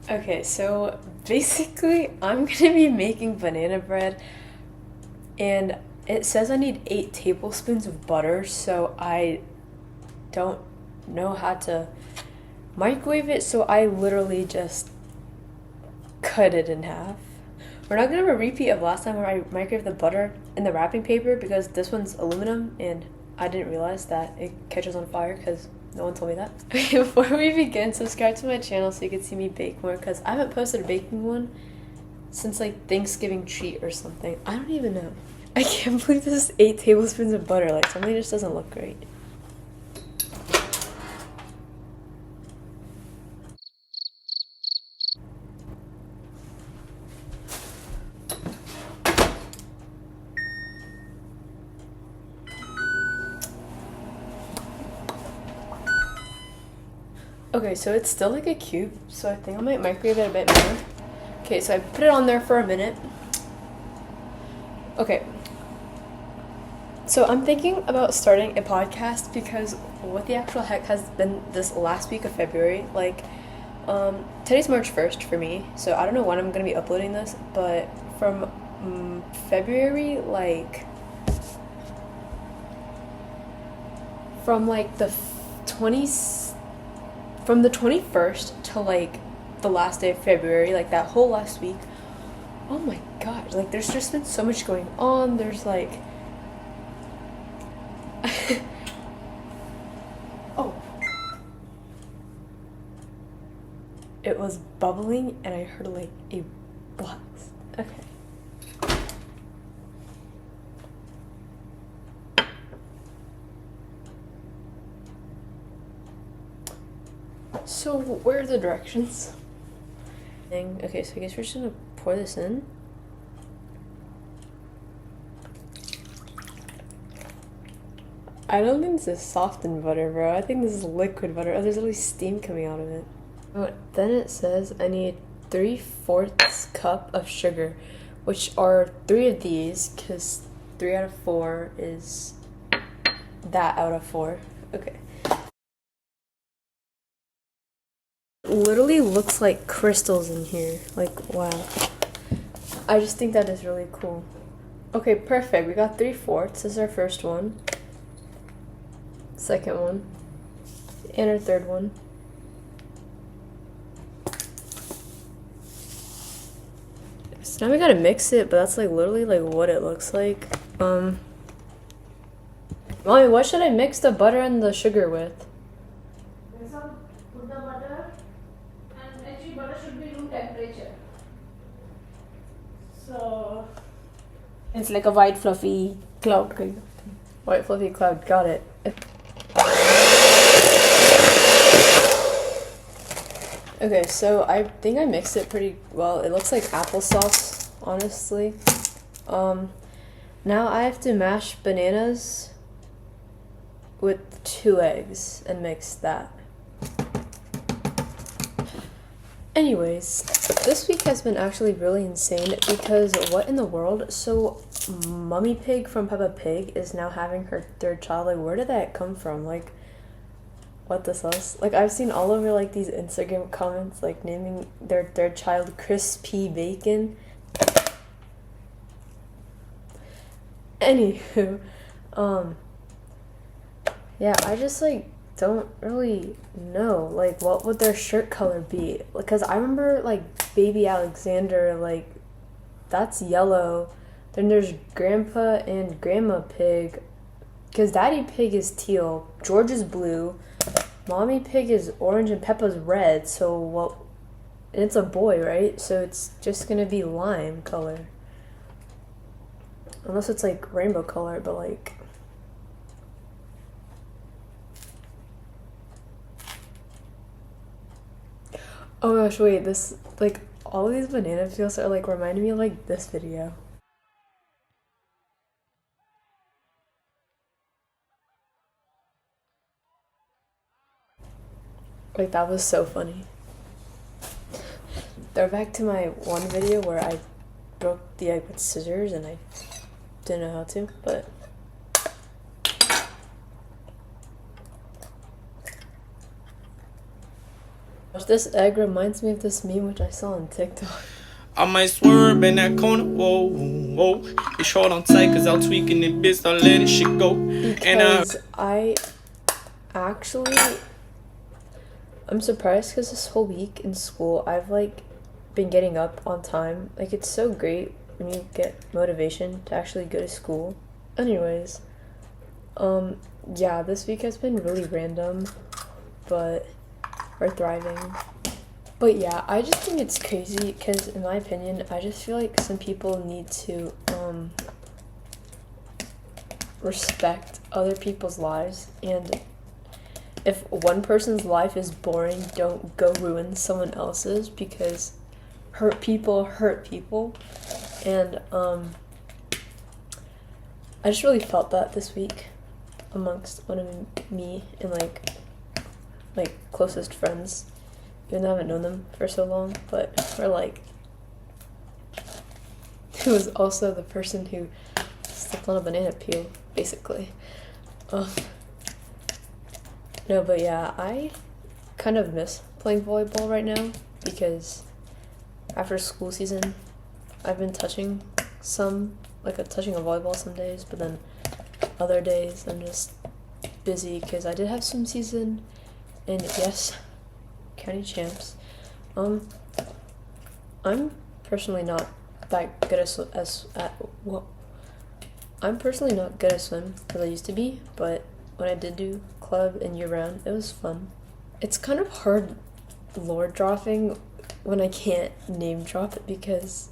Okay, so basically, I'm gonna be making banana bread, and it says I need 8 tablespoons of butter, so I don't know how to microwave it, so I literally just cut it in half. We're not gonna have a repeat of last time where I microwaved the butter in the wrapping paper because this one's aluminum and I didn't realize that it catches on fire because no one told me that. Okay, before we begin, subscribe to my channel so you can see me bake more because I haven't posted a baking one since like Thanksgiving treat or something. I don't even know. I can't believe this is 8 tablespoons of butter. Like, something just doesn't look great. Okay, so it's still like a cube, so I think I might microwave it a bit more. Okay, so I put it on there for a minute. Okay. So I'm thinking about starting a podcast because what the actual heck has been this last week of February? Like, today's March 1st for me, so I don't know when I'm gonna be uploading this, but from February, like, from like the 20th. From the 21st to like the last day of February, like that whole last week, oh my god, like there's just been so much going on. There's like oh, it was bubbling and I heard like a blast. Okay. So, where are the directions? Okay, so I guess we're just gonna pour this in. I don't think this is softened butter, bro. I think this is liquid butter. Oh, there's at least steam coming out of it. Oh, then it says I need 3/4 cup of sugar, which are 3 of these, because 3 out of 4 is that out of 4. Okay. Literally looks like crystals in here. Like, wow. I just think that is really cool. Okay, perfect. We got 3/4. This is our first one. Second one. And our third one. So now we gotta mix it, but that's like literally like what it looks like. Mommy, what should I mix the butter and the sugar with? Put the butter, and actually butter should be room temperature. So It's like a white fluffy cloud kind of thing. White fluffy cloud, got it. Okay, so I think I mixed it pretty well. It looks like applesauce, honestly. Now I have to mash bananas with 2 eggs and mix that. Anyways, this week has been actually really insane because what in the world? So, Mummy Pig from Peppa Pig is now having her 3rd child. Like, where did that come from? Like, what the sus? Like, I've seen all over, like, these Instagram comments, like, naming their 3rd child Crispy Bacon. Anywho, yeah, I just, like, don't really know, like, what would their shirt color be? Because I remember, like, baby Alexander, like, that's yellow. Then there's Grandpa and Grandma Pig, because Daddy Pig is teal, George is blue, Mommy Pig is orange, and Peppa's red, so what? And it's a boy, right? So it's just gonna be lime color. Unless it's, like, rainbow color, but, like... Oh gosh, wait, this, like, all of these banana peels are, like, reminding me of, like, this video. Like, that was so funny. Throw back to my one video where I broke the egg with scissors and I didn't know how to, but... This egg reminds me of this meme which I saw on TikTok. I might swerve in that corner, whoa, whoa. It's short on tight cause I'm tweaking it, bitch, don't let it shit go. Because I'm surprised because this whole week in school I've like been getting up on time. Like it's so great when you get motivation to actually go to school. Anyways, yeah, this week has been really random, but we're thriving. But yeah, I just think it's crazy because in my opinion, I just feel like some people need to respect other people's lives, and if one person's life is boring, don't go ruin someone else's, because hurt people. And I just really felt that this week amongst one of me and like closest friends, even though I haven't known them for so long, but we're like, who was also the person who stepped on a banana peel, basically. No, but yeah, I kind of miss playing volleyball right now because after school season, I've been touching a volleyball some days, but then other days I'm just busy because I did have swim season, and yes, county champs. I'm personally not that good I'm personally not good at swim as I used to be, but when I did do club and year round, it was fun. It's kind of hard lore dropping when I can't name drop it because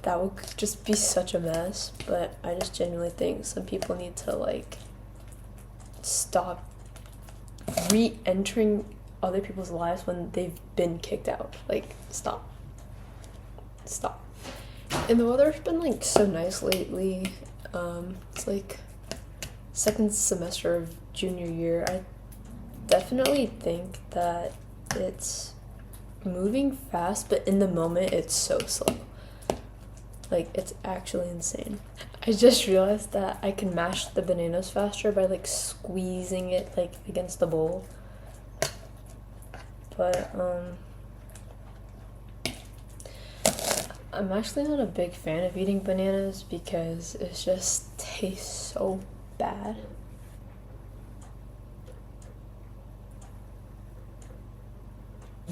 that would just be such a mess, but I just genuinely think some people need to like stop re-entering other people's lives when they've been kicked out. Like, stop. And the weather's been like so nice lately. It's like second semester of junior year. I definitely think that it's moving fast, but in the moment it's so slow. Like, it's actually insane. I just realized that I can mash the bananas faster by like squeezing it like against the bowl. But I'm actually not a big fan of eating bananas because it just tastes so bad.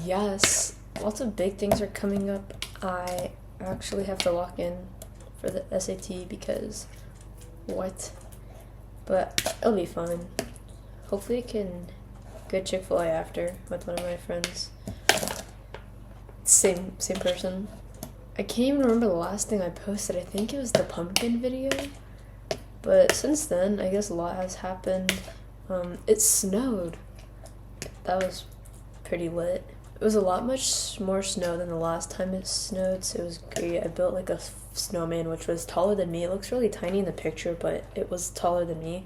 Yes, lots of big things are coming up. I actually have to lock in for the SAT because what? But it'll be fun. Hopefully I can go to Chick-fil-A after with one of my friends. Same person. I can't even remember the last thing I posted. I think it was the pumpkin video. But since then, I guess a lot has happened. It snowed. That was pretty lit. It was a lot much more snow than the last time it snowed, so it was great. I built like a snowman which was taller than me. It looks really tiny in the picture, but it was taller than me.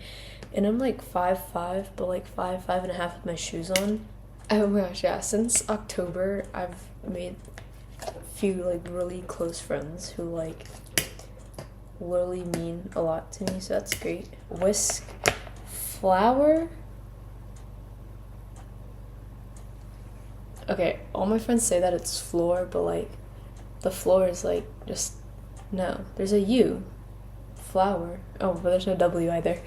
And I'm like 5'5", but like 5'5.5" with my shoes on. Oh my gosh, yeah. Since October, I've made a few like really close friends who like literally mean a lot to me, so that's great. Whisk flour. Okay, all my friends say that it's floor, but like the floor is like just no. There's a U. Flour. Oh, but there's no W either.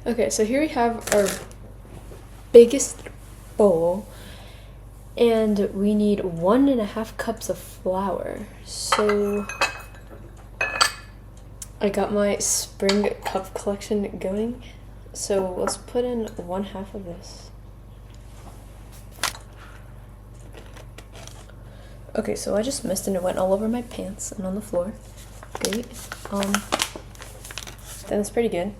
Okay, so here we have our biggest bowl, and we need 1.5 cups of flour. So I got my spring cup collection going. So let's put in 1/2 of this. Okay, so I just missed and it went all over my pants and on the floor. Great. That's pretty good.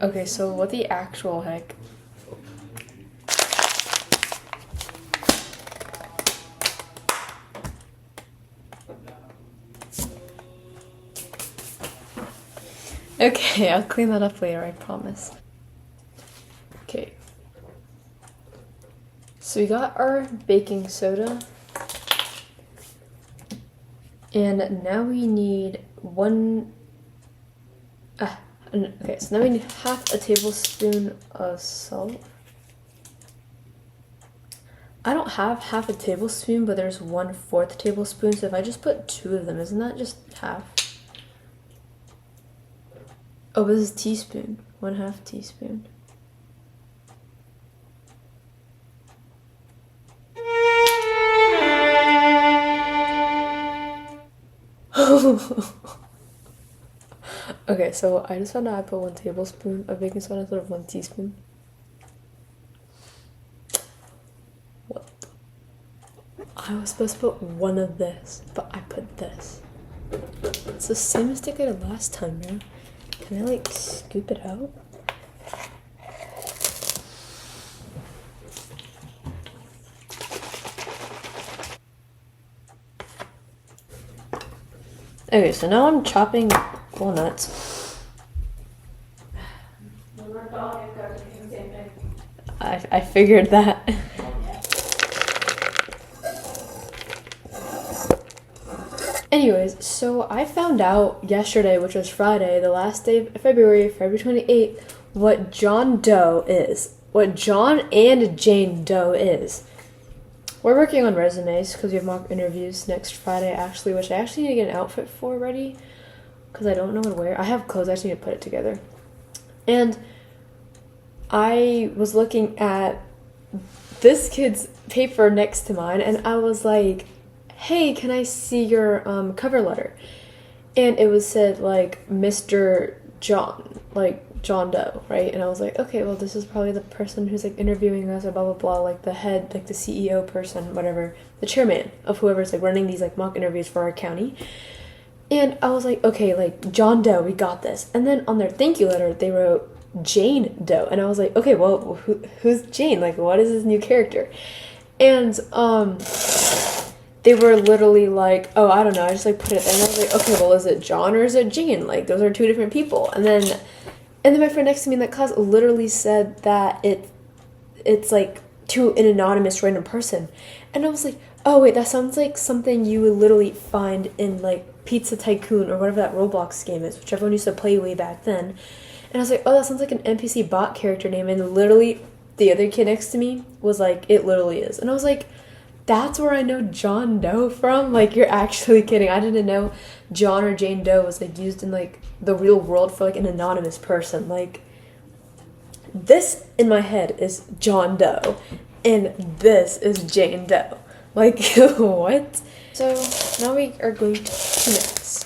Okay, so what the actual heck? Okay, I'll clean that up later, I promise. Okay. So we got our baking soda. And now we need okay, so now we need half a tablespoon of salt. I don't have half a tablespoon, but there's 1/4 tablespoon, so if I just put 2 of them, isn't that just half? Oh, this is teaspoon. 1/2 teaspoon. Okay, so I just found out I put 1 tablespoon of baking soda instead of 1 teaspoon. What? I was supposed to put 1 of this, but I put this. It's the same mistake I did last time, man. Can I like scoop it out? Okay, so now I'm chopping walnuts. We're not talking because it's the same thing. I figured that. Anyways, so I found out yesterday, which was Friday, the last day of February 28th, what John Doe is. What John and Jane Doe is. We're working on resumes because we have mock interviews next Friday, actually, which I actually need to get an outfit for ready because I don't know what to wear. I have clothes, I just need to put it together. And I was looking at this kid's paper next to mine, and I was like, hey, can I see your cover letter? And it was said, like, Mr. John, like, John Doe, right? And I was like, okay, well, this is probably the person who's, like, interviewing us, or blah, blah, blah, like, the head, like, the CEO person, whatever, the chairman of whoever's, like, running these, like, mock interviews for our county. And I was like, okay, like, John Doe, we got this. And then on their thank you letter, they wrote Jane Doe. And I was like, okay, well, who's Jane? Like, what is this new character? And, they were literally like, oh, I don't know, I just, like, put it there. And I was like, okay, well, is it John or is it Jane? Like, those are 2 different people. And then my friend next to me in that class literally said that it's like to an anonymous random person. And I was like, oh wait, that sounds like something you would literally find in like Pizza Tycoon or whatever that Roblox game is, which everyone used to play way back then. And I was like, oh, that sounds like an NPC bot character name. And literally the other kid next to me was like, it literally is. And I was like, that's where I know John Doe from? Like, you're actually kidding. I didn't know John or Jane Doe was, like, used in, like, the real world for, like, an anonymous person. Like, this, in my head, is John Doe, and this is Jane Doe. Like, what? So, now we are going to mix.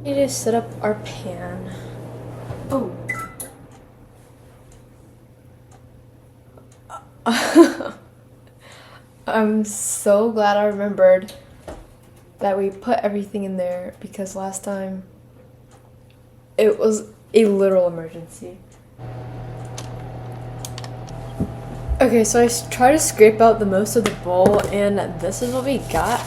We need to set up our pan. Oh. I'm so glad I remembered that we put everything in there because last time it was a literal emergency. Okay, so I tried to scrape out the most of the bowl, and this is what we got.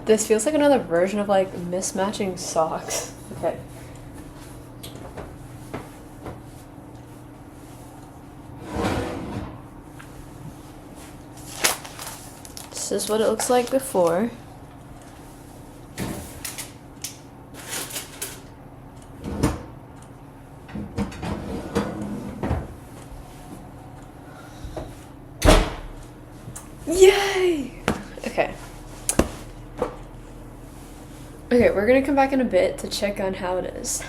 This feels like another version of like mismatching socks. Okay. This is what it looks like before. Yay! Okay. Okay, we're gonna come back in a bit to check on how it is.